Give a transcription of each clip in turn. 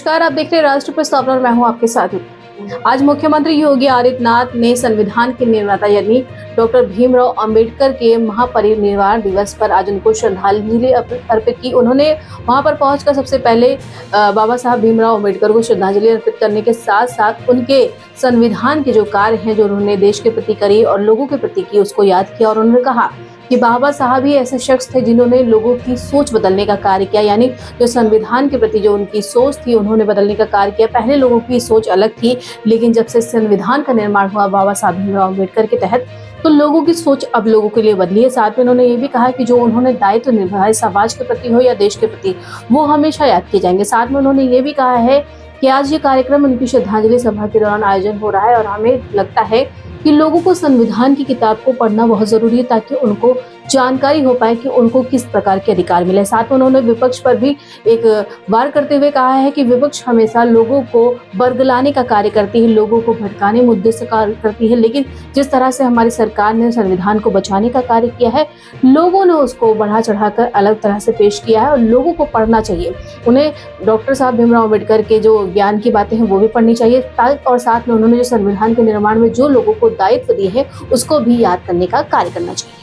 नमस्कार, आप देख रहे हैं राष्ट्र प्रस्ताव और मैं हूं आपके साथ। आज मुख्यमंत्री योगी आदित्यनाथ ने संविधान के निर्माता यानी डॉक्टर भीमराव अंबेडकर के महापरिनिर्वाण दिवस पर आज उनको श्रद्धांजलि अर्पित की। उन्होंने वहां पर पहुंचकर सबसे पहले बाबा साहब भीमराव अंबेडकर को श्रद्धांजलि अर्पित करने के साथ साथ उनके संविधान के जो कार्य हैं जो उन्होंने देश के प्रति करी और लोगों के प्रति की उसको याद किया। और उन्होंने कहा कि बाबा साहब ही ऐसे शख्स थे जिन्होंने लोगों की सोच बदलने का कार्य किया, यानी जो संविधान के प्रति जो उनकी सोच थी उन्होंने बदलने का कार्य किया। पहले लोगों की सोच अलग थी, लेकिन जब से संविधान का निर्माण हुआ बाबा साहब भीमराव अम्बेडकर के तहत, तो लोगों की सोच अब लोगों के लिए बदली है। साथ में उन्होंने ये भी कहा कि जो उन्होंने दायित्व निभाए समाज के प्रति हो या देश के प्रति, वो हमेशा याद किए जाएंगे। साथ में उन्होंने ये भी कहा है कि आज ये कार्यक्रम उनकी श्रद्धांजलि सभा के दौरान आयोजन हो रहा है और हमें लगता है कि लोगों को संविधान की किताब को पढ़ना बहुत जरूरी है ताकि उनको जानकारी हो पाए कि उनको किस प्रकार के अधिकार मिले। साथ में उन्होंने विपक्ष पर भी एक वार करते हुए कहा है कि विपक्ष हमेशा लोगों को बरगलाने का कार्य करती है, लोगों को भटकाने मुद्दे से कार्य करती है, लेकिन जिस तरह से हमारी सरकार ने संविधान को बचाने का कार्य किया है, लोगों ने उसको बढ़ा चढ़ाकर अलग तरह से पेश किया है और लोगों को पढ़ना चाहिए। उन्हें डॉक्टर साहब भीमराव अम्बेडकर के जो ज्ञान की बातें हैं वो भी पढ़नी चाहिए और साथ में उन्होंने जो संविधान के निर्माण में जो लोगों को दायित्व दिए हैं उसको भी याद करने का कार्य करना चाहिए।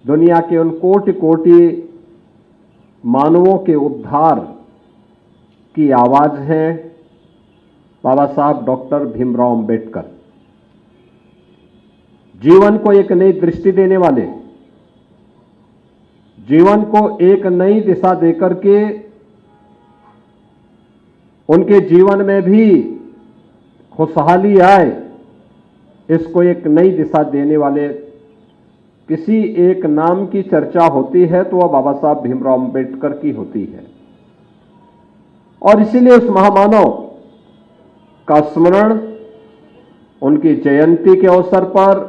दुनिया के उन कोटि कोटि मानवों के उद्धार की आवाज है बाबा साहब डॉक्टर भीमराव अंबेडकर। जीवन को एक नई दृष्टि देने वाले, जीवन को एक नई दिशा देकर के उनके जीवन में भी खुशहाली आए, इसको एक नई दिशा देने वाले किसी एक नाम की चर्चा होती है तो वह बाबा साहब भीमराव अंबेडकर की होती है। और इसीलिए उस महामानव का स्मरण उनकी जयंती के अवसर पर,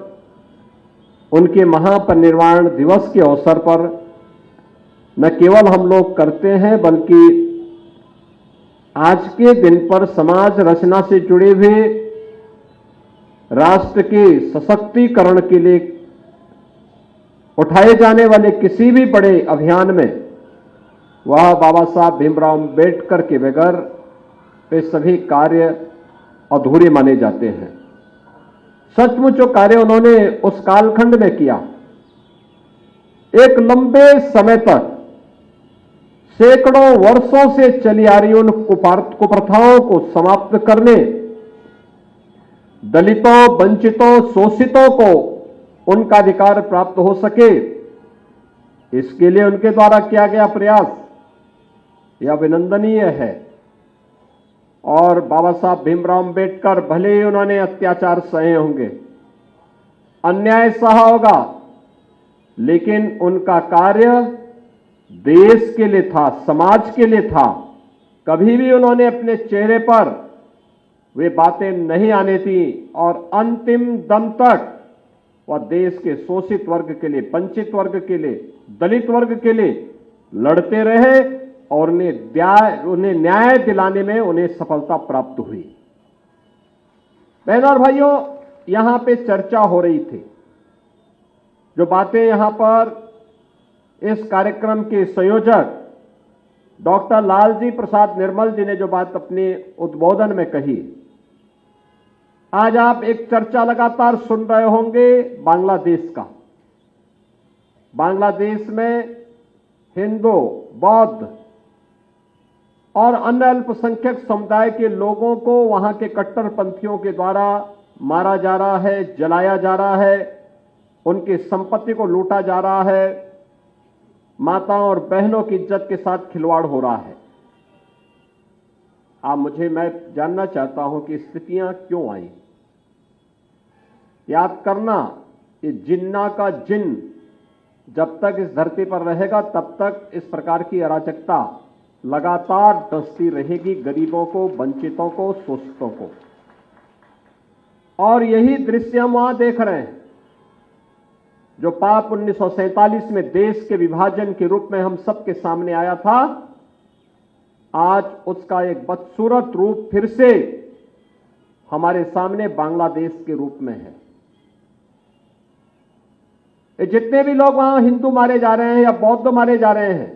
उनके महापरिनिर्वाण दिवस के अवसर पर न केवल हम लोग करते हैं, बल्कि आज के दिन पर समाज रचना से जुड़े हुए राष्ट्र के सशक्तिकरण के लिए उठाए जाने वाले किसी भी बड़े अभियान में वह बाबा साहब भीमराव अंबेडकर के बगैर वे सभी कार्य अधूरे माने जाते हैं। सचमुच जो कार्य उन्होंने उस कालखंड में किया, एक लंबे समय तक सैकड़ों वर्षों से चली आ रही उन कुप्रथाओं को समाप्त करने, दलितों, वंचितों, शोषितों को उनका अधिकार प्राप्त हो सके, इसके लिए उनके द्वारा किया गया प्रयास यह अभिनंदनीय है। और बाबा साहब भीमराव अंबेडकर भले ही उन्होंने अत्याचार सहे होंगे, अन्याय सहा होगा, लेकिन उनका कार्य देश के लिए था, समाज के लिए था। कभी भी उन्होंने अपने चेहरे पर वे बातें नहीं आने थी और अंतिम दम तक वह देश के शोषित वर्ग के लिए, वंचित वर्ग के लिए, दलित वर्ग के लिए लड़ते रहे और उन्हें न्याय दिलाने में उन्हें सफलता प्राप्त हुई। बहनों और भाइयों, यहां पे चर्चा हो रही थी, जो बातें यहां पर इस कार्यक्रम के संयोजक डॉक्टर लालजी प्रसाद निर्मल जी ने जो बात अपने उद्बोधन में कही, आज आप एक चर्चा लगातार सुन रहे होंगे बांग्लादेश का। बांग्लादेश में हिंदू, बौद्ध और अन्य अल्पसंख्यक समुदाय के लोगों को वहां के कट्टरपंथियों के द्वारा मारा जा रहा है, जलाया जा रहा है, उनकी संपत्ति को लूटा जा रहा है, माताओं और बहनों की इज्जत के साथ खिलवाड़ हो रहा है। मैं जानना चाहता हूं कि स्थितियां क्यों आई। याद करना कि जिन्ना का जिन जब तक इस धरती पर रहेगा तब तक इस प्रकार की अराजकता लगातार डसती रहेगी, गरीबों को, वंचितों को, शोषितों को। और यही दृश्य हम वहां देख रहे हैं जो पाप 1947 में देश के विभाजन के रूप में हम सबके सामने आया था। आज उसका एक बदसूरत रूप फिर से हमारे सामने बांग्लादेश के रूप में है। ये जितने भी लोग वहां हिंदू मारे जा रहे हैं या बौद्ध मारे जा रहे हैं,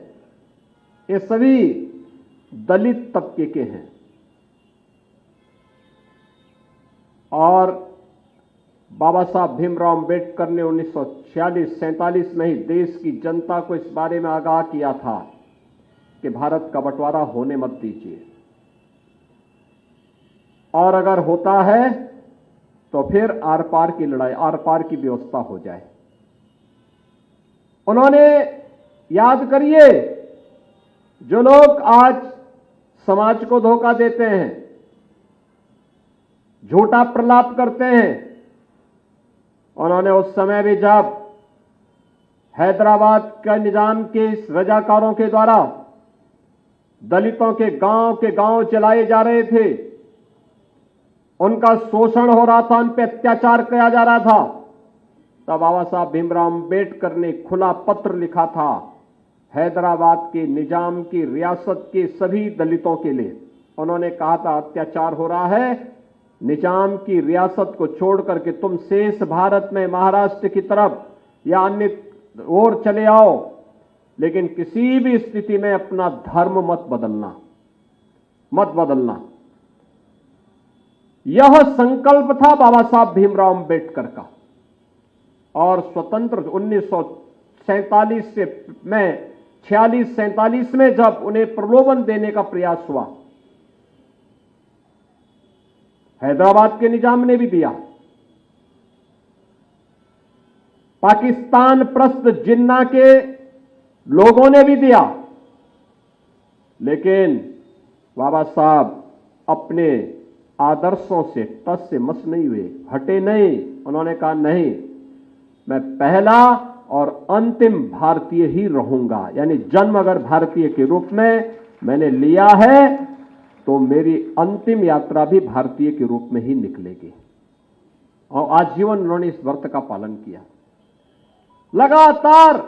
ये सभी दलित तबके के हैं और बाबा साहब भीमराव अंबेडकर ने 1946-47 में ही देश की जनता को इस बारे में आगाह किया था कि भारत का बंटवारा होने मत दीजिए, और अगर होता है तो फिर आर पार की लड़ाई, आर पार की व्यवस्था हो जाए। उन्होंने, याद करिए, जो लोग आज समाज को धोखा देते हैं, झूठा प्रलाप करते हैं, उन्होंने उस समय भी जब हैदराबाद के निजाम के इस रजाकारों के द्वारा दलितों के गांव चलाए जा रहे थे, उनका शोषण हो रहा था, उन पर अत्याचार किया जा रहा था, तब बाबा साहब भीमराव अंबेडकर ने खुला पत्र लिखा था हैदराबाद के निजाम की रियासत के सभी दलितों के लिए। उन्होंने कहा था, अत्याचार हो रहा है, निजाम की रियासत को छोड़ करके तुम शेष भारत में महाराष्ट्र की तरफ या अन्य ओर चले आओ, लेकिन किसी भी स्थिति में अपना धर्म मत बदलना। यह संकल्प था बाबा साहब भीमराव अंबेडकर का। और स्वतंत्र 1947 में 46-47 में जब उन्हें प्रलोभन देने का प्रयास हुआ, हैदराबाद के निजाम ने भी दिया, पाकिस्तान प्रस्त जिन्ना के लोगों ने भी दिया, लेकिन बाबा साहब अपने आदर्शों से टस से मस नहीं हुए, हटे नहीं। उन्होंने कहा, नहीं, मैं पहला और अंतिम भारतीय ही रहूंगा, यानी जन्म अगर भारतीय के रूप में मैंने लिया है तो मेरी अंतिम यात्रा भी भारतीय के रूप में ही निकलेगी। और आजीवन उन्होंने इस व्रत का पालन किया। लगातार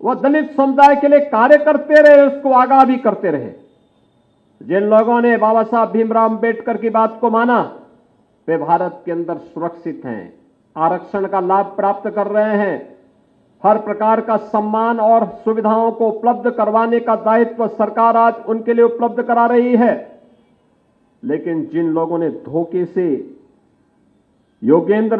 वह दलित समुदाय के लिए कार्य करते रहे, उसको आगाह भी करते रहे। जिन लोगों ने बाबा साहब भीमराव अंबेडकर की बात को माना, वे भारत के अंदर सुरक्षित हैं, आरक्षण का लाभ प्राप्त कर रहे हैं, हर प्रकार का सम्मान और सुविधाओं को उपलब्ध करवाने का दायित्व सरकार आज उनके लिए उपलब्ध करा रही है। लेकिन जिन लोगों ने धोखे से योगेंद्र